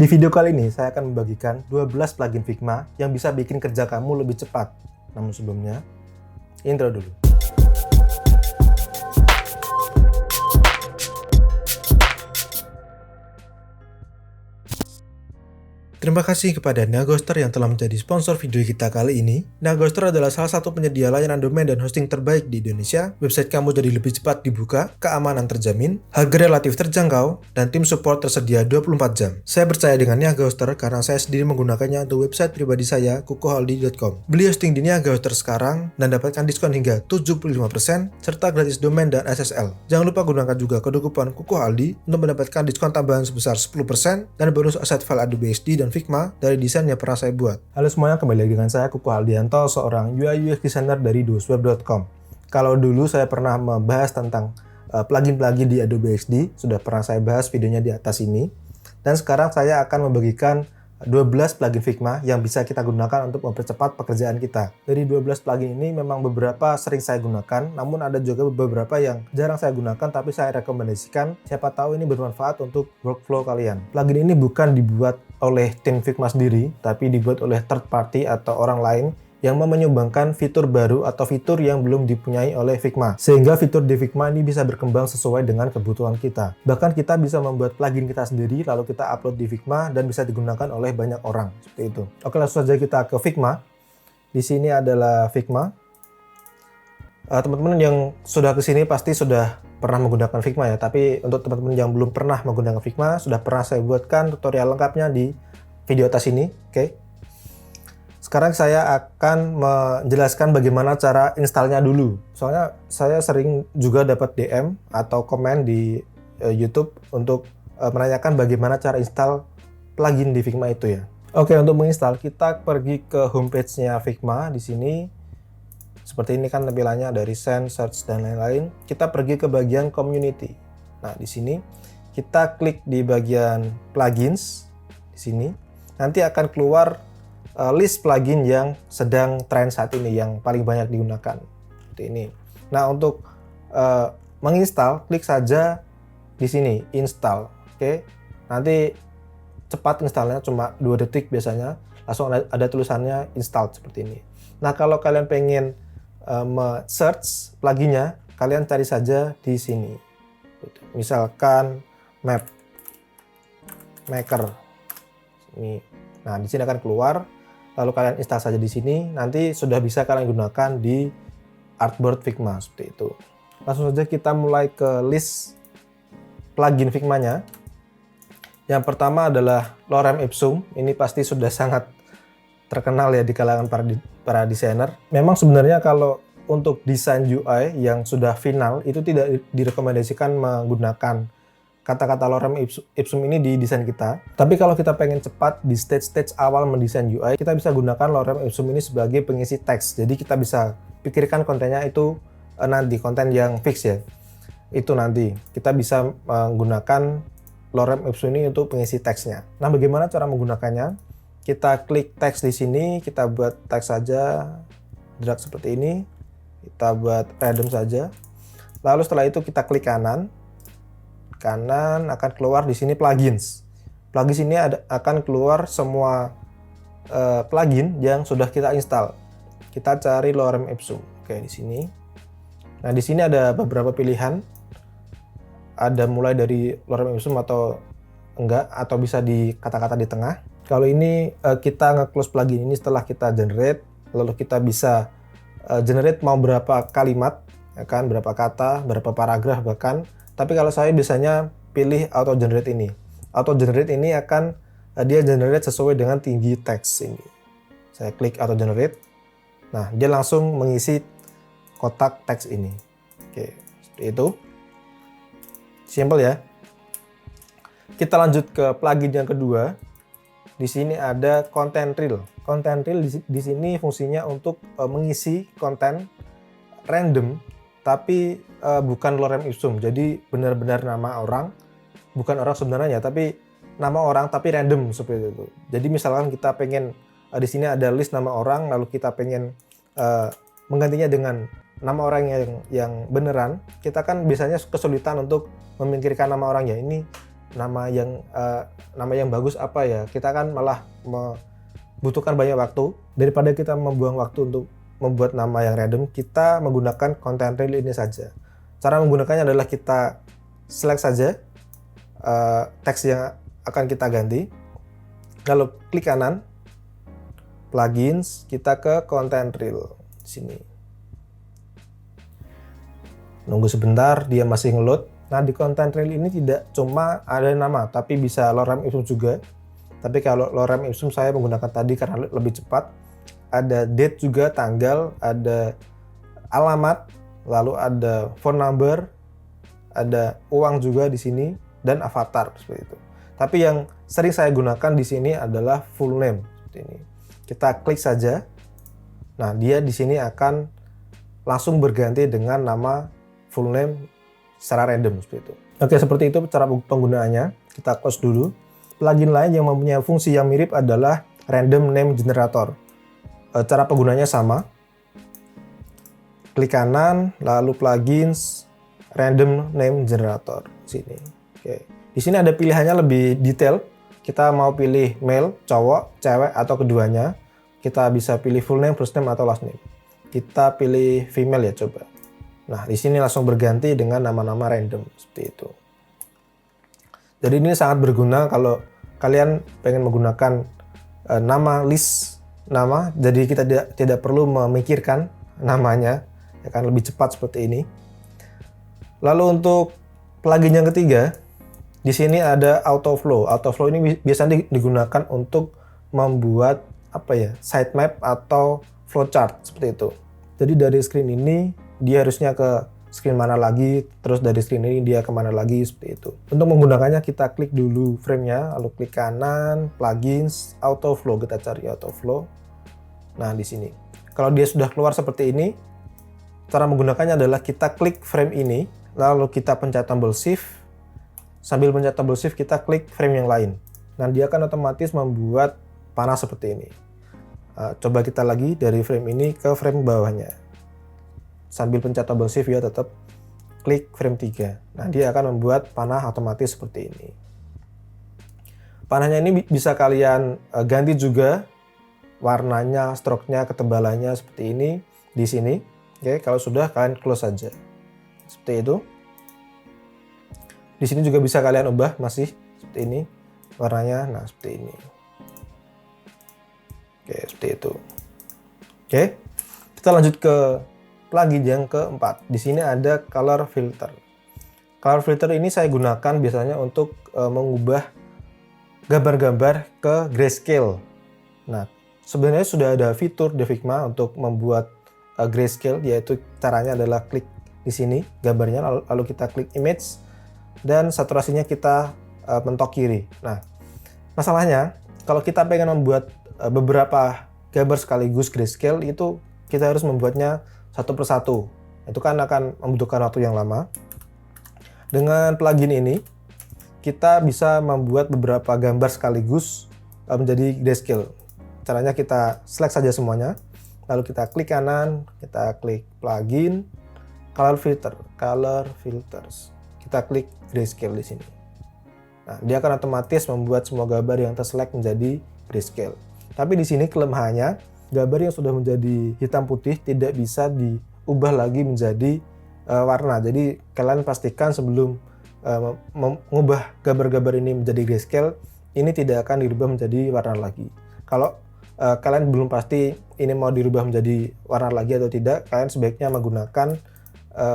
Di video kali ini saya akan membagikan 12 plugin Figma yang bisa bikin kerja kamu lebih cepat. Namun sebelumnya, intro dulu. Terima kasih kepada Nagoster yang telah menjadi sponsor video kita kali ini. Nagoster adalah salah satu penyedia layanan domain dan hosting terbaik di Indonesia. Website kamu jadi lebih cepat dibuka, keamanan terjamin, harga relatif terjangkau, dan tim support tersedia 24 jam. Saya percaya dengan Nagoster karena saya sendiri menggunakannya untuk website pribadi saya, kukohaldi.com. Beli hosting di Nagoster sekarang dan dapatkan diskon hingga 75% serta gratis domain dan SSL. Jangan lupa gunakan juga kode kupon kukohaldi untuk mendapatkan diskon tambahan sebesar 10% dan bonus aset file Adobe XD dan Figma dari desain yang pernah saya buat. Halo semuanya, kembali lagi dengan saya Kuko Aldianto, seorang UI UX designer dari dusweb.com. Kalau dulu saya pernah membahas tentang plugin-plugin di Adobe XD, sudah pernah saya bahas videonya di atas ini. Dan sekarang saya akan membagikan 12 plugin Figma yang bisa kita gunakan untuk mempercepat pekerjaan kita. Dari 12 plugin ini memang beberapa sering saya gunakan, namun ada juga beberapa yang jarang saya gunakan tapi saya rekomendasikan, siapa tahu ini bermanfaat untuk workflow kalian. Plugin ini bukan dibuat oleh tim Figma sendiri, tapi dibuat oleh third party atau orang lain yang mau menyumbangkan fitur baru atau fitur yang belum dipunyai oleh Figma. Sehingga fitur di Figma ini bisa berkembang sesuai dengan kebutuhan kita. Bahkan kita bisa membuat plugin kita sendiri, lalu kita upload di Figma dan bisa digunakan oleh banyak orang. Seperti itu. Oke, langsung saja kita ke Figma. Di sini adalah Figma. Teman-teman yang sudah kesini pasti sudah pernah menggunakan Figma ya. Tapi untuk teman-teman yang belum pernah menggunakan Figma, sudah pernah saya buatkan tutorial lengkapnya di video atas ini. Oke. Sekarang saya akan menjelaskan bagaimana cara installnya dulu. Soalnya saya sering juga dapat DM atau komen di YouTube untuk menanyakan bagaimana cara install plugin di Figma itu ya. Oke, untuk menginstal kita pergi ke homepage-nya Figma di sini. Seperti ini kan tampilannya, dari send, search dan lain-lain. Kita pergi ke bagian community. Nah, di sini kita klik di bagian plugins di sini. Nanti akan keluar list plugin yang sedang tren saat ini, yang paling banyak digunakan seperti ini. Nah, untuk menginstal, klik saja di sini install. Oke, nanti cepat installnya, cuma 2 detik biasanya, langsung ada tulisannya install seperti ini. Nah, kalau kalian pengen search pluginnya, kalian cari saja di sini, misalkan map maker ini. Nah, di sini akan keluar. Lalu kalian install saja di sini, nanti sudah bisa kalian gunakan di artboard Figma seperti itu. Langsung saja kita mulai ke list plugin Figma-nya. Yang pertama adalah Lorem Ipsum. Ini pasti sudah sangat terkenal ya di kalangan para desainer. Memang sebenarnya kalau untuk desain UI yang sudah final itu tidak direkomendasikan menggunakan kata-kata Lorem Ipsum ini di desain kita. Tapi kalau kita pengen cepat di stage-stage awal mendesain UI, kita bisa gunakan Lorem Ipsum ini sebagai pengisi teks. Jadi kita bisa pikirkan kontennya itu nanti, konten yang fix ya. Itu nanti kita bisa menggunakan Lorem Ipsum ini untuk pengisi teksnya. Nah, bagaimana cara menggunakannya? Kita klik teks di sini, kita buat teks saja, drag seperti ini. Kita buat random saja. Lalu setelah itu kita klik kanan akan keluar di sini plugins. Plugins ini akan keluar semua plugin yang sudah kita install. Kita cari Lorem Ipsum. Oke, di sini. Nah, di sini ada beberapa pilihan. Ada mulai dari Lorem Ipsum atau enggak, atau bisa di kata-kata di tengah. Kalau ini kita nge-close plugin ini setelah kita generate, lalu kita bisa generate mau berapa kalimat, ya kan, berapa kata, berapa paragraf bahkan. Tapi kalau saya biasanya pilih auto generate ini. Auto generate ini akan dia generate sesuai dengan tinggi teks ini. Saya klik auto generate. Nah, dia langsung mengisi kotak teks ini. Oke, seperti itu. Simple ya. Kita lanjut ke plugin yang kedua. Di sini ada content reel. Content reel di sini fungsinya untuk mengisi konten random, tapi bukan Lorem Ipsum. Jadi benar-benar nama orang, bukan orang sebenarnya, tapi nama orang tapi random seperti itu. Jadi misalkan kita pengen di sini ada list nama orang, lalu kita pengen menggantinya dengan nama orang yang beneran, kita kan biasanya kesulitan untuk memikirkan nama orangnya. Ini nama yang bagus apa ya, kita kan malah membutuhkan banyak waktu. Daripada kita membuang waktu untuk membuat nama yang random, kita menggunakan content reel ini saja. Cara menggunakannya adalah kita select saja teks yang akan kita ganti, lalu klik kanan, plugins, kita ke content reel sini. Nunggu sebentar, dia masih ngeload. Nah, di content reel ini tidak cuma ada nama, tapi bisa lorem ipsum juga. Tapi kalau lorem ipsum saya menggunakan tadi karena lebih cepat. Ada date juga, tanggal, ada alamat, lalu ada phone number, ada uang juga di sini, dan avatar seperti itu. Tapi yang sering saya gunakan di sini adalah full name seperti ini. Kita klik saja. Nah, dia di sini akan langsung berganti dengan nama full name secara random seperti itu. Oke, seperti itu cara penggunaannya. Kita close dulu. Plugin lain yang mempunyai fungsi yang mirip adalah random name generator. Cara penggunanya sama. Klik kanan, lalu plugins, random name generator sini. Oke. Di sini ada pilihannya lebih detail. Kita mau pilih male, cowok, cewek atau keduanya. Kita bisa pilih full name, first name atau last name. Kita pilih female ya coba. Nah, di sini langsung berganti dengan nama-nama random seperti itu. Jadi ini sangat berguna kalau kalian pengen menggunakan nama list nama, jadi kita tidak perlu memikirkan namanya, ya kan, lebih cepat seperti ini. Lalu untuk plugin yang ketiga, di sini ada autoflow. Autoflow ini biasanya digunakan untuk membuat sitemap atau flowchart seperti itu. Jadi dari screen ini dia harusnya ke screen mana lagi, terus dari screen ini dia kemana lagi, seperti itu. Untuk menggunakannya kita klik dulu frame-nya, lalu klik kanan, plugins, autoflow, kita cari autoflow. Nah, di sini. Kalau dia sudah keluar seperti ini, cara menggunakannya adalah kita klik frame ini, lalu kita pencet tombol shift. Sambil pencet tombol shift kita klik frame yang lain. Nah, dia akan otomatis membuat panah seperti ini. Coba kita lagi dari frame ini ke frame bawahnya. Sambil pencet tombol shift ya, tetap klik frame 3. Nah, dia akan membuat panah otomatis seperti ini. Panahnya ini bisa kalian ganti juga warnanya, stroke-nya, ketebalannya seperti ini di sini. Oke, kalau sudah kalian close saja. Seperti itu. Di sini juga bisa kalian ubah masih seperti ini warnanya. Nah, seperti ini. Oke, seperti itu. Oke. Kita lanjut ke plugin yang keempat. Di sini ada color filter. Color filter ini saya gunakan biasanya untuk mengubah gambar-gambar ke grayscale. Nah, sebenarnya sudah ada fitur di Figma untuk membuat grayscale, yaitu caranya adalah klik di sini gambarnya, lalu kita klik image dan saturasinya kita mentok kiri. Nah, masalahnya kalau kita pengen membuat beberapa gambar sekaligus grayscale, itu kita harus membuatnya satu persatu. Itu kan akan membutuhkan waktu yang lama. Dengan plugin ini kita bisa membuat beberapa gambar sekaligus menjadi grayscale. Caranya kita select saja semuanya, lalu kita klik kanan, kita klik plugin, color filters. Kita klik grayscale di sini. Nah, dia akan otomatis membuat semua gambar yang terselect menjadi grayscale. Tapi di sini kelemahannya, gambar yang sudah menjadi hitam putih tidak bisa diubah lagi menjadi warna. Jadi kalian pastikan sebelum mengubah gambar-gambar ini menjadi grayscale, ini tidak akan dirubah menjadi warna lagi. Kalau kalian belum pasti ini mau dirubah menjadi warna lagi atau tidak, kalian sebaiknya menggunakan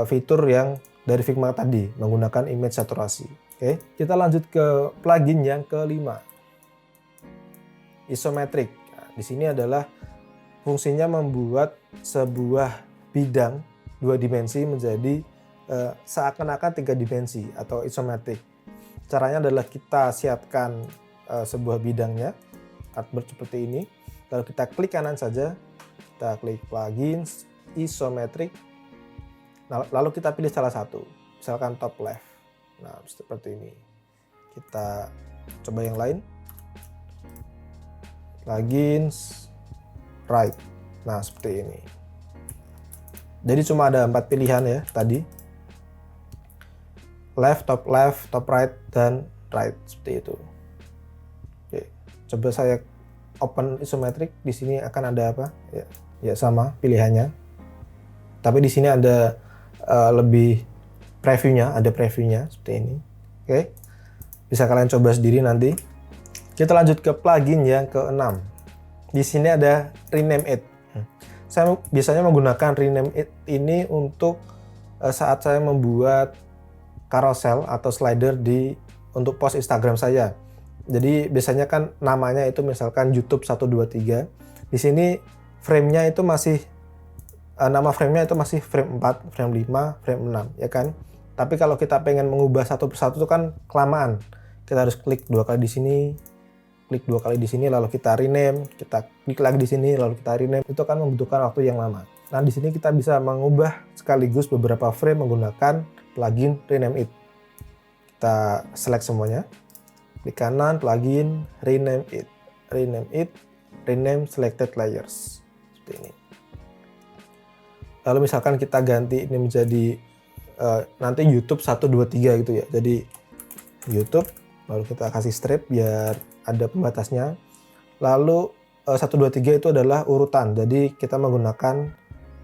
fitur yang dari Figma tadi, menggunakan image saturasi. Oke, kita lanjut ke plugin yang kelima, isometric. Nah, di sini adalah fungsinya membuat sebuah bidang 2 dimensi menjadi seakan-akan 3 dimensi atau isometric. Caranya adalah kita siapkan sebuah bidangnya, artboard seperti ini. Lalu kita klik kanan saja, kita klik plugins, isometric. Nah, lalu kita pilih salah satu, misalkan top left. Nah, seperti ini. Kita coba yang lain. Plugins, right. Nah, seperti ini. Jadi cuma ada 4 pilihan ya tadi. Left, top right, dan right seperti itu. Oke, coba saya open isometric. Di sini akan ada apa? Ya sama pilihannya. Tapi di sini ada lebih previewnya, ada previewnya seperti ini. Oke, bisa kalian coba sendiri nanti. Kita lanjut ke plugin yang ke-6. Di sini ada rename it. Saya biasanya menggunakan rename it ini untuk saat saya membuat carousel atau slider untuk post Instagram saya. Jadi biasanya kan namanya itu misalkan YouTube 123. Di sini frame-nya itu masih nama frame-nya itu masih frame 4, frame 5, frame 6, ya kan? Tapi kalau kita pengen mengubah satu persatu itu kan kelamaan. Kita harus klik 2 kali di sini, klik 2 kali di sini, lalu kita rename, kita klik lagi di sini, lalu kita rename. Itu akan membutuhkan waktu yang lama. Nah, di sini kita bisa mengubah sekaligus beberapa frame menggunakan plugin rename it. Kita select semuanya. Klik kanan, plugin, rename it, rename selected layers. Seperti ini. Lalu misalkan kita ganti ini menjadi nanti YouTube 123 gitu ya. Jadi YouTube, lalu kita kasih strip biar ada pembatasnya. Lalu 123 itu adalah urutan. Jadi kita menggunakan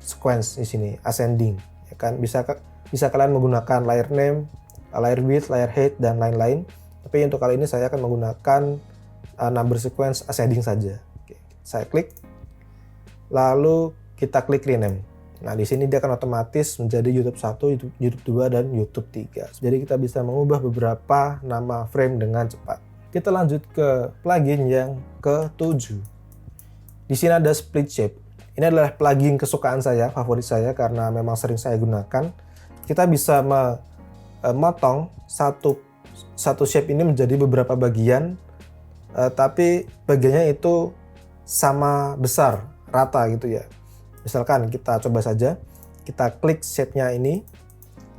sequence di sini, ascending, ya kan? Bisa kalian menggunakan layer name, layer width, layer height dan lain-lain. Tapi untuk kali ini saya akan menggunakan number sequence ascending saja. Oke, saya klik. Lalu kita klik rename. Nah, di sini dia akan otomatis menjadi YouTube 1, YouTube 2, dan YouTube 3. Jadi kita bisa mengubah beberapa nama frame dengan cepat. Kita lanjut ke plugin yang ke-7. Di sini ada split shape. Ini adalah plugin kesukaan saya, favorit saya karena memang sering saya gunakan. Kita bisa memotong satu shape ini menjadi beberapa bagian, tapi bagiannya itu sama besar, rata gitu ya. Misalkan kita coba saja, kita klik shape-nya ini,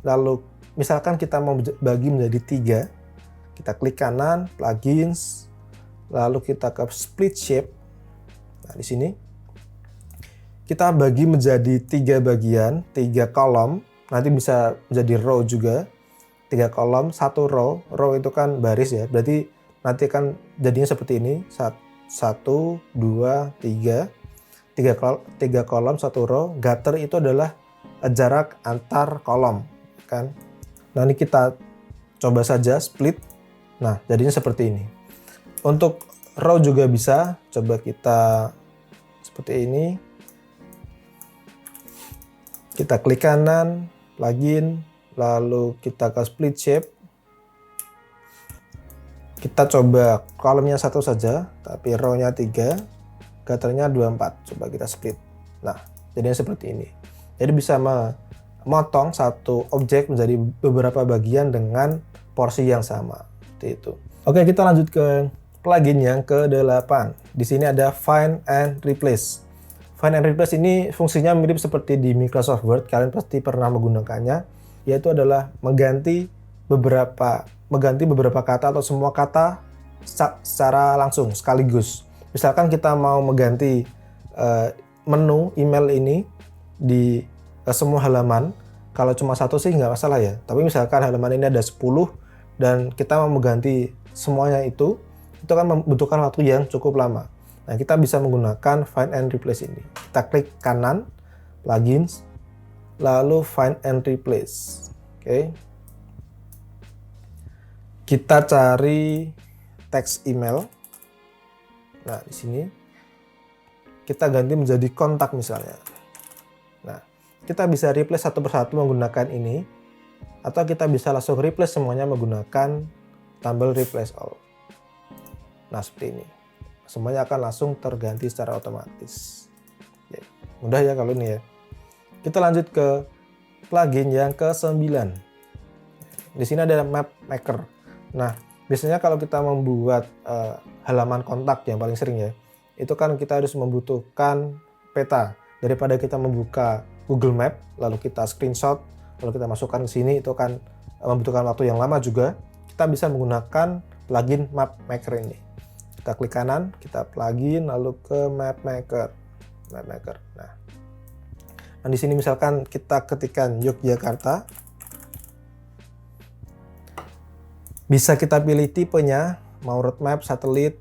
lalu misalkan kita mau bagi menjadi 3, kita klik kanan, plugins, lalu kita ke split shape. Nah, di sini kita bagi menjadi 3 bagian, 3 kolom, nanti bisa menjadi row juga, 3 kolom, 1 row, row itu kan baris ya, berarti nanti akan jadinya seperti ini, 1, 2, 3, 3 kolom, 1 row. Gutter itu adalah jarak antar kolom, kan? Nah, ini kita coba saja split. Nah, jadinya seperti ini. Untuk row juga bisa, coba kita seperti ini. Kita klik kanan, plugin, lalu kita ke split shape. Kita coba kolomnya 1 saja, tapi row-nya 3. Gutternya 24, coba kita split. Nah, jadinya seperti ini. Jadi bisa memotong satu objek menjadi beberapa bagian dengan porsi yang sama. Seperti itu. Oke, kita lanjut ke plugin yang ke-8. Di sini ada Find and Replace. Find and Replace ini fungsinya mirip seperti di Microsoft Word. Kalian pasti pernah menggunakannya, yaitu adalah mengganti beberapa kata atau semua kata secara langsung sekaligus. Misalkan kita mau mengganti menu email ini di semua halaman, kalau cuma 1 sih nggak masalah ya. Tapi misalkan halaman ini ada 10 dan kita mau mengganti semuanya itu kan membutuhkan waktu yang cukup lama. Nah, kita bisa menggunakan Find and Replace ini. Kita klik kanan, plugins, lalu Find and Replace. Oke. Kita cari teks email. Nah, di sini kita ganti menjadi kontak misalnya. Nah, kita bisa replace satu persatu menggunakan ini, atau kita bisa langsung replace semuanya menggunakan tombol replace all. Nah, seperti ini. Semuanya akan langsung terganti secara otomatis. Oke, mudah ya kalau ini ya. Kita lanjut ke plugin yang ke-9. Di sini ada Map Maker. Nah, biasanya kalau kita membuat halaman kontak yang paling sering ya, itu kan kita harus membutuhkan peta. Daripada kita membuka Google Map, lalu kita screenshot, lalu kita masukkan ke sini, itu kan membutuhkan waktu yang lama juga. Kita bisa menggunakan plugin Map Maker ini. Kita klik kanan, kita plugin, lalu ke Map Maker. Nah, di sini misalkan kita ketikkan Yogyakarta. Bisa kita pilih tipenya, mau roadmap, satelit,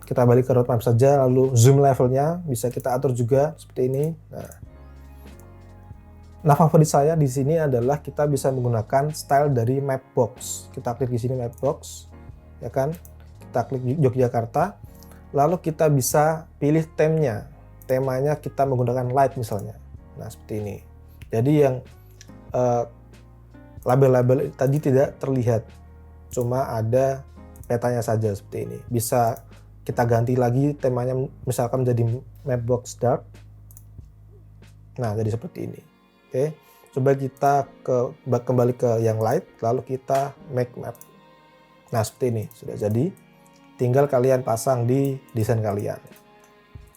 kita balik ke roadmap saja, lalu zoom levelnya bisa kita atur juga seperti ini. Nah, favorit saya di sini adalah kita bisa menggunakan style dari Mapbox. Kita klik di sini Mapbox, ya kan? Kita klik Yogyakarta, lalu kita bisa pilih temanya kita menggunakan light misalnya. Nah, seperti ini. Jadi yang label-label tadi tidak terlihat, cuma ada petanya saja seperti ini. Bisa kita ganti lagi temanya, misalkan menjadi Mapbox Dark. Nah, jadi seperti ini. Oke, coba kita kembali ke yang light, lalu kita make map. Nah, seperti ini sudah jadi. Tinggal kalian pasang di desain kalian.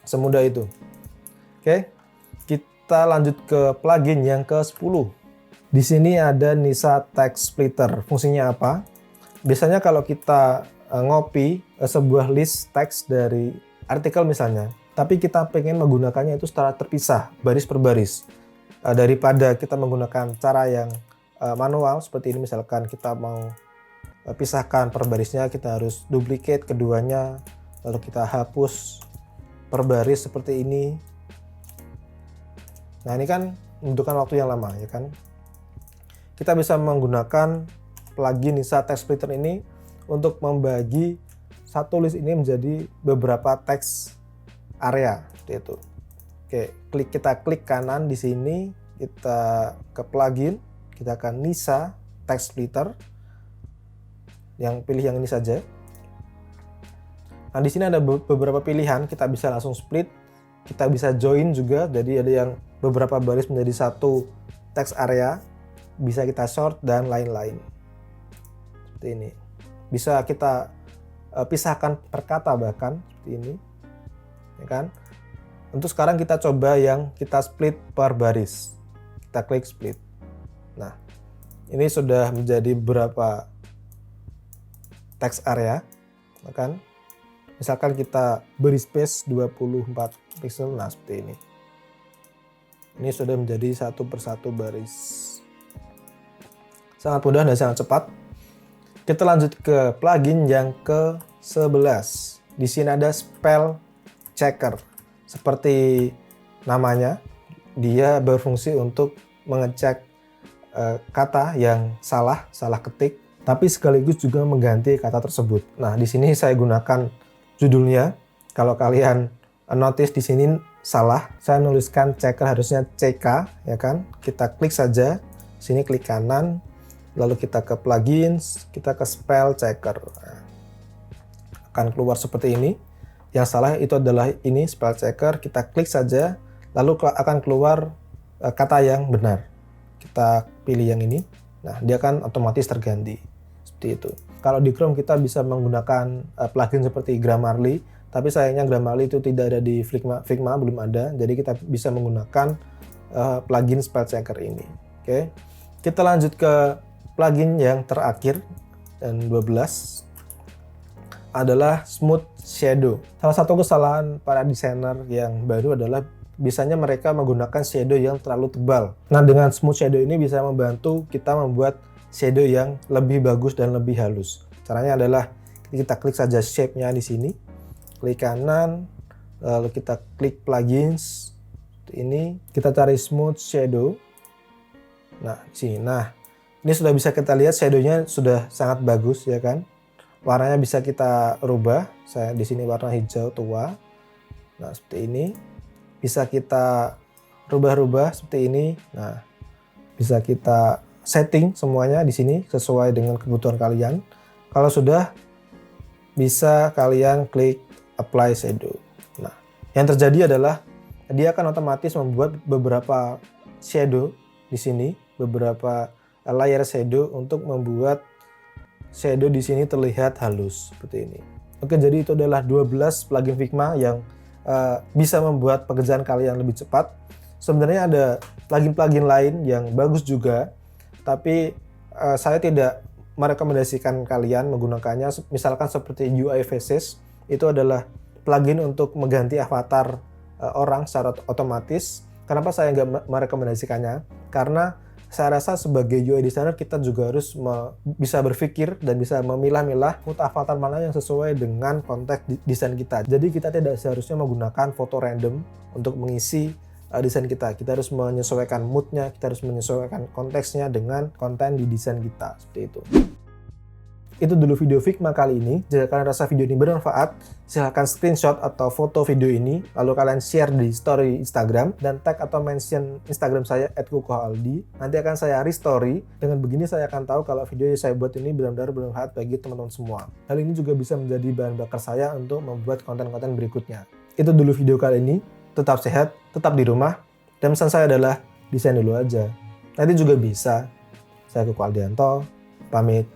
Semudah itu. Oke, kita lanjut ke plugin yang ke-10. Di sini ada Nisa Text Splitter. Fungsinya apa? Biasanya kalau kita ngopi sebuah list teks dari artikel misalnya, tapi kita pengen menggunakannya itu secara terpisah, baris per baris. Daripada kita menggunakan cara yang manual seperti ini, misalkan kita mau pisahkan per barisnya, kita harus duplicate keduanya, lalu kita hapus per baris seperti ini. Nah, ini kan membutuhkan waktu yang lama, ya kan? Kita bisa menggunakan plugin Nisa Text Splitter ini untuk membagi satu list ini menjadi beberapa teks area seperti itu. Oke, kita klik kanan di sini, kita ke plugin, kita akan Nisa Text Splitter. Yang pilih yang ini saja. Nah, di sini ada beberapa pilihan, kita bisa langsung split, kita bisa join juga, jadi ada yang beberapa baris menjadi satu teks area, bisa kita short dan lain-lain. Seperti ini. Bisa kita pisahkan per kata bahkan seperti ini. Ya kan? Untuk sekarang kita coba yang kita split per baris. Kita klik split. Nah, ini sudah menjadi beberapa teks area, kan? Misalkan kita beri space 24 pixel, nah seperti ini. Ini sudah menjadi satu persatu baris. Sangat mudah dan sangat cepat. Kita lanjut ke plugin yang ke-11. Di sini ada spell checker. Seperti namanya, dia berfungsi untuk mengecek kata yang salah ketik, tapi sekaligus juga mengganti kata tersebut. Nah, di sini saya gunakan judulnya. Kalau kalian notice di sini salah, saya nuliskan checker harusnya CK, ya kan? Kita klik saja, sini klik kanan, lalu kita ke plugins, kita ke spell checker. Nah, akan keluar seperti ini. Yang salah itu adalah ini spell checker, kita klik saja, lalu akan keluar kata yang benar. Kita pilih yang ini, nah dia kan otomatis terganti. Seperti itu. Kalau di Chrome kita bisa menggunakan plugin seperti Grammarly, tapi sayangnya Grammarly itu tidak ada di Figma belum ada, jadi kita bisa menggunakan plugin spell checker ini. Oke. Kita lanjut ke plugin yang terakhir dan 12 adalah Smooth Shadow. Salah satu kesalahan para desainer yang baru adalah biasanya mereka menggunakan shadow yang terlalu tebal. Nah, dengan Smooth Shadow ini bisa membantu kita membuat shadow yang lebih bagus dan lebih halus. Caranya adalah kita klik saja shape-nya di sini, klik kanan, lalu kita klik plugins, ini kita cari Smooth Shadow. Nah, di sini. Nah, ini sudah bisa kita lihat shadow-nya sudah sangat bagus, ya kan? Warnanya bisa kita rubah. Saya di sini warna hijau tua. Nah, seperti ini. Bisa kita rubah-rubah seperti ini. Nah, bisa kita setting semuanya di sini sesuai dengan kebutuhan kalian. Kalau sudah, bisa kalian klik apply shadow. Nah, yang terjadi adalah dia akan otomatis membuat beberapa shadow di sini, beberapa layer shadow untuk membuat shadow di sini terlihat halus seperti ini. Oke, jadi itu adalah 12 plugin Figma yang bisa membuat pekerjaan kalian lebih cepat. Sebenarnya ada plugin-plugin lain yang bagus juga, tapi saya tidak merekomendasikan kalian menggunakannya. Misalkan seperti UI Faces, itu adalah plugin untuk mengganti avatar orang secara otomatis. Kenapa saya nggak merekomendasikannya? Karena Saya rasa sebagai UI designer kita juga harus bisa berpikir dan bisa memilah-milah mood avatar mana yang sesuai dengan konteks desain kita. Jadi kita tidak seharusnya menggunakan foto random untuk mengisi desain kita. Kita harus menyesuaikan moodnya, kita harus menyesuaikan konteksnya dengan konten di desain kita. Seperti itu. Itu dulu video Figma kali ini. Jika kalian rasa video ini bermanfaat, silahkan screenshot atau foto video ini, lalu kalian share di story Instagram, dan tag atau mention Instagram saya @kukohaldi. Nanti akan saya restory. Dengan begini saya akan tahu kalau video yang saya buat ini benar-benar bermanfaat bagi teman-teman semua. Hal ini juga bisa menjadi bahan bakar saya untuk membuat konten-konten berikutnya. Itu dulu video kali ini. Tetap sehat, tetap di rumah, dan pesan saya adalah desain dulu aja. Nanti juga bisa. Saya Kuko Aldianto, pamit.